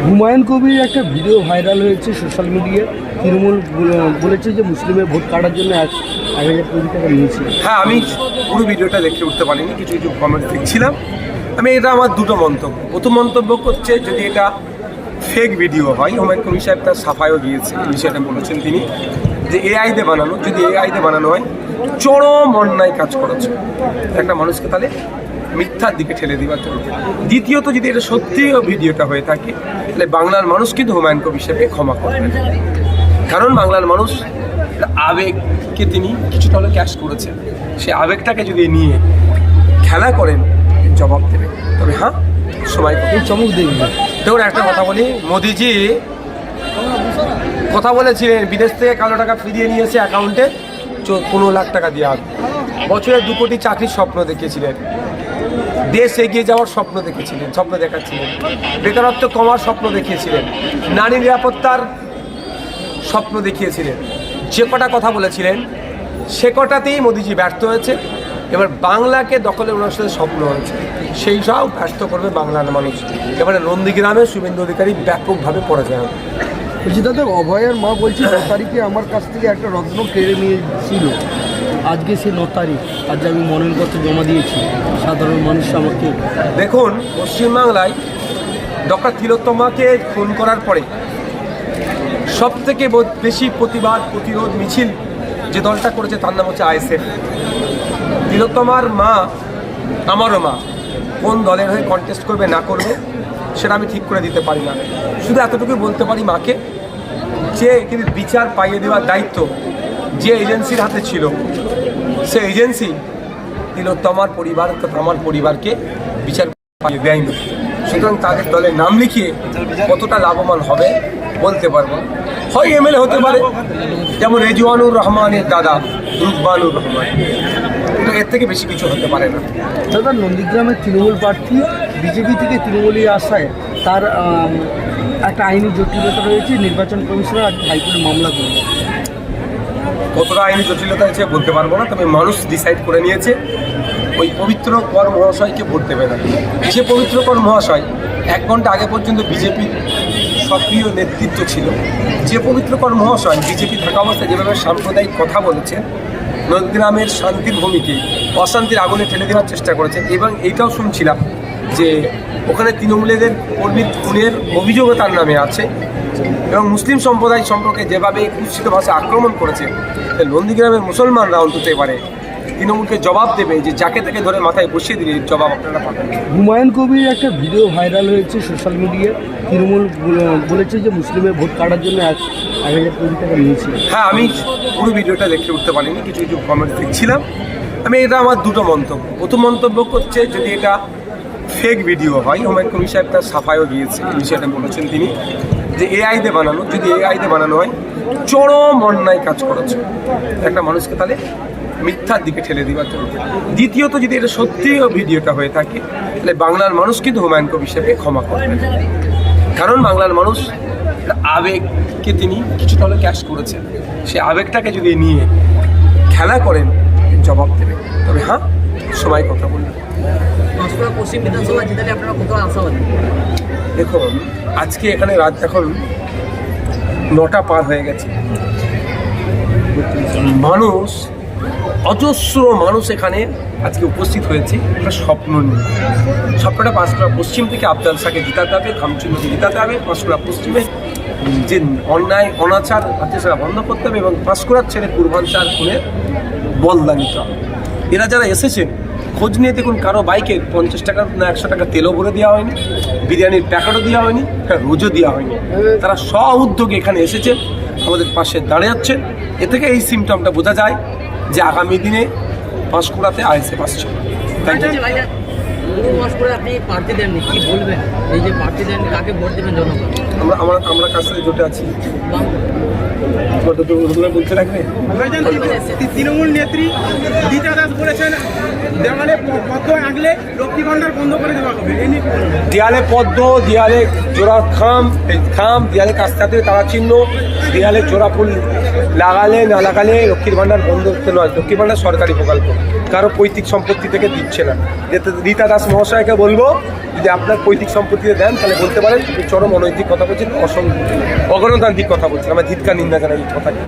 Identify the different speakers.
Speaker 1: হুমায়ুন কবির একটা video viral হয়েছে social মিডিয়ায়। তৃণমূল বলেছে যে মুসলিমের ভোট কাটার জন্য 1,000 কোটি টাকা নিয়েছিল।
Speaker 2: হ্যাঁ, আমি পুরো ভিডিওটা দেখে উঠতে পারিনি, কিছু কিছু কমেন্ট দেখছিলাম। এটা আমার দুটো মন্তব্য। প্রথম মন্তব্য হচ্ছে, যদি এটা ফেক ভিডিও হয়, হুমায়ুন কবির সাহেব তার সাফাইও গিয়েছে, বিষয়টা বলেছেন তিনি যে এআই দিয়ে বানানো, যদি এআই দিয়ে বানানো হয় চরম অন্যায় কাজ করেছে একটা মানুষকে, তাহলে মিথ্যার দিকে ঠেলে দেওয়ার জন্য। দ্বিতীয়ত, যদি এটা সত্যিও ভিডিওটা হয়ে থাকে, তাহলে বাংলার মানুষ কিন্তু হুমায়ুন কবির সাহেবকে ক্ষমা করবেন, কারণ বাংলার মানুষ আবেগকে তিনি কিছুটা হলে ক্যাশ করেছেন। সে আবেগটাকে যদি নিয়ে খেলা করেন, জবাব দেবে। তবে হ্যাঁ, সবাই
Speaker 1: চমক দেখবে।
Speaker 2: দেখুন, একটা কথা বলি, মোদিজি কথা বলেছিলেন বিদেশ থেকে কালো টাকা ফিরিয়ে নিয়েছে অ্যাকাউন্টে 15 লাখ টাকা দেওয়া হবে। বছরে 2 কোটি চাকরির স্বপ্ন দেখিয়েছিলেন, দেশ এগিয়ে যাওয়ার স্বপ্ন দেখাচ্ছিলেন, বেকারত্ব কমার স্বপ্ন দেখিয়েছিলেন, নারী নিরাপত্তার স্বপ্ন দেখিয়েছিলেন। যে কটা কথা বলেছিলেন সে কটাতেই মোদিজি ব্যর্থ হয়েছে। এবার বাংলাকে দখলে ওনার সাথে স্বপ্ন হয়েছে, সেই সব ব্যর্থ করবে বাংলার মানুষ। এবারে নন্দীগ্রামে শুভেন্দু অধিকারী ব্যাপকভাবে পরাজয় হবে।
Speaker 1: বলছি দাদা, অভয়ের মা বলছি 9 তারিখে আমার কাছ থেকে একটা রত্ন কেড়ে নিয়েছিল। আজকে সে 9 তারিখ, আজ আমি মনোনয়নপত্র জমা দিয়েছি। সাধারণ মানুষ আমাকে
Speaker 2: দেখুন, পশ্চিমবাংলায় ডক্টর তিলোত্তমাকে খুন করার পরে সব থেকে বেশি প্রতিবাদ প্রতিরোধ মিছিল যে দলটা করেছে তার নাম হচ্ছে আইএসএফ। তিলোত্তমার মা, আমারও মা, কোন দলের হয়ে কন্টেস্ট করবে না করবে সেটা আমি ঠিক করে দিতে পারি না। শুধু এতটুকু বলতে পারি মাকে, যে কিন্তু বিচার পাইয়ে দেওয়ার দায়িত্ব যে এজেন্সির হাতে ছিল, সে এজেন্সি তিলোত্তমার পরিবার তথা আমার পরিবারকে বিচার পাইয়ে দেয়নি। সুতরাং তাদের দলের নাম লিখিয়ে কতটা লাভবান হবে বলতে পারবো। হয় এমএলএ হতে পারে, যেমন রেজওয়ানুর রহমানের দাদা রুকবানুর রহমান, কিন্তু এর থেকে বেশি কিছু হতে পারে না।
Speaker 1: দাদা, নন্দীগ্রামের তৃণমূল প্রার্থী বিজেপি থেকে তৃণমূলে আসায় তার একটা আইনি জটিলতা রয়েছে। নির্বাচন কমিশনার আজ হাইকোর্টে মামলা করবে।
Speaker 2: কতটা আইনি জটিলতা আছে বলতে পারবো না, তবে মানুষ ডিসাইড করে নিয়েছে ওই পবিত্র কর মহাশয়কে ভোট দেবে না। যে পবিত্র কর মহাশয় 1 ঘন্টা আগে পর্যন্ত বিজেপির সক্রিয় নেতৃত্ব ছিল, যে পবিত্র কর মহাশয় বিজেপি থাকা অবস্থায় যেভাবে সাম্প্রদায়িক কথা বলেছেন, নন্দীগ্রামের শান্তির ভূমিকে অশান্তির আগুনে ঠেলে দেওয়ার চেষ্টা করেছেন, এবং এইটাও শুনছিলাম যে ওখানে তৃণমূলের কর্মীর খুনের অভিযোগও তার নামে আছে, এবং মুসলিম সম্প্রদায় সম্পর্কে যেভাবে কুৎসিত ভাষা আক্রমণ করেছে, নন্দীগ্রামের মুসলমানরা অন্তত এবারে তৃণমূলকে জবাব দেবে, যে যাকে তাকে ধরে মাথায় বসিয়ে দিলে জবাব আপনারা পাবেন।
Speaker 1: হুমায়ুন কবির একটা ভিডিও ভাইরাল হয়েছে সোশ্যাল মিডিয়ায়। তৃণমূল বলেছে যে মুসলিমের ভোট কাটার জন্য 1,000 কোটি টাকা নিয়েছিল।
Speaker 2: হ্যাঁ, আমি পুরো ভিডিওটা দেখে উঠতে পারিনি, কিছু কিছু কমেন্ট দেখছিলাম। এটা আমার দুটো মন্তব্য। প্রথম মন্তব্য হচ্ছে, যদি এটা ফেক ভিডিও হয়, হুমায়ুন কবির সাহেব তার সাফাইও গিয়েছে, বিষয়টা বলেছেন তিনি যে এআই দিয়ে বানানো, যদি এআই দিয়ে বানানো হয় চরম অন্যায় কাজ করেছে একটা মানুষকে, তাহলে মিথ্যার দিকে ঠেলে দেওয়ার জন্য। দ্বিতীয়ত, যদি এটা সত্যিও ভিডিওটা হয়ে থাকে, তাহলে বাংলার মানুষ কিন্তু হুমায়ুন কবির সাহেবকে ক্ষমা করবেন, কারণ বাংলার মানুষ আবেগকে তিনি কিছুটা হলে ক্যাশ করেছেন। সে আবেগটাকে যদি নিয়ে খেলা করেন, জবাব দেবে। তবে হ্যাঁ, সবাই কথা বলবে।
Speaker 3: পশ্চিম বিধানসভা জেতালে আপনারা কত আশাবাদী?
Speaker 2: দেখুন, আজকে এখানে রাত এখন 9টা পার হয়ে গেছে। মানুষ, অজস্র মানুষ এখানে আজকে উপস্থিত হয়েছে একটা স্বপ্ন নিয়ে। স্বপ্নটা পাঁশকুড়া পশ্চিম থেকে আফজাল শাহকে জিতাতে হবে, খামচুন্নকে জিতাতে হবে, পাঁশকুড়া পশ্চিমে যে অন্যায় অনাচার আছে সেটা বন্ধ করতে হবে, এবং পাঁশকুড়ার ছেড়ে পূর্বাঞ্চল খুলে বদলা নিতে হবে। এরা যারা এসেছেন, খোঁজ নিয়ে দেখুন, কারো বাইকে 50 টাকা না 100 টাকা তেলও ভরে দেওয়া হয়নি, বিরিয়ানির প্যাকেটও দেওয়া হয়নি, রোজও দেওয়া হয়নি। তারা স্ব-উদ্যোগে এখানে এসেছে, আমাদের পাশে দাঁড়িয়ে যাচ্ছেন। এ থেকে এই সিমটমটা বোঝা যায় যে আগামী দিনে পাঁশকুড়াতে আইএসএফ আসছে। Thank you.
Speaker 3: আপনি প্রার্থী দেননি, কি বলবেন? এই যে প্রার্থী দেন, কাকে ভোট দেবেন জনগণ?
Speaker 2: আমরা কাছ থেকে জোটে আছি, বলতে রাখবে।
Speaker 4: তৃণমূল নেত্রী গীতা দাস বলেছেন দেওয়ালে পদ্ম আঁকলে লক্ষ্মী ভান্ডার বন্ধ করে দেওয়া হবে।
Speaker 2: দেয়ালে পদ্ম, দেয়ালে জোড়া খাম, দেয়ালে কাস্তাতে তারা চিহ্ন, দেয়ালে জোড়া ফুল লাগালে না লাগালে লক্ষ্মীর ভাণ্ডার বন্ধ করতে নয়, লক্ষ্মীর ভাণ্ডার সরকারি প্রকল্প, কারো পৈতৃক সম্পত্তি থেকে দিচ্ছে না। রীতা দাস মহাশয়কে বলবো যদি আপনার পৈতৃক সম্পত্তিতে দেন তাহলে বলতে পারেন চরম অনৈতিক কথা বলছেন, অগণতান্ত্রিক কথা বলছেন। আমার ধিক্কার নিন্দা জানাই এই কথাকে।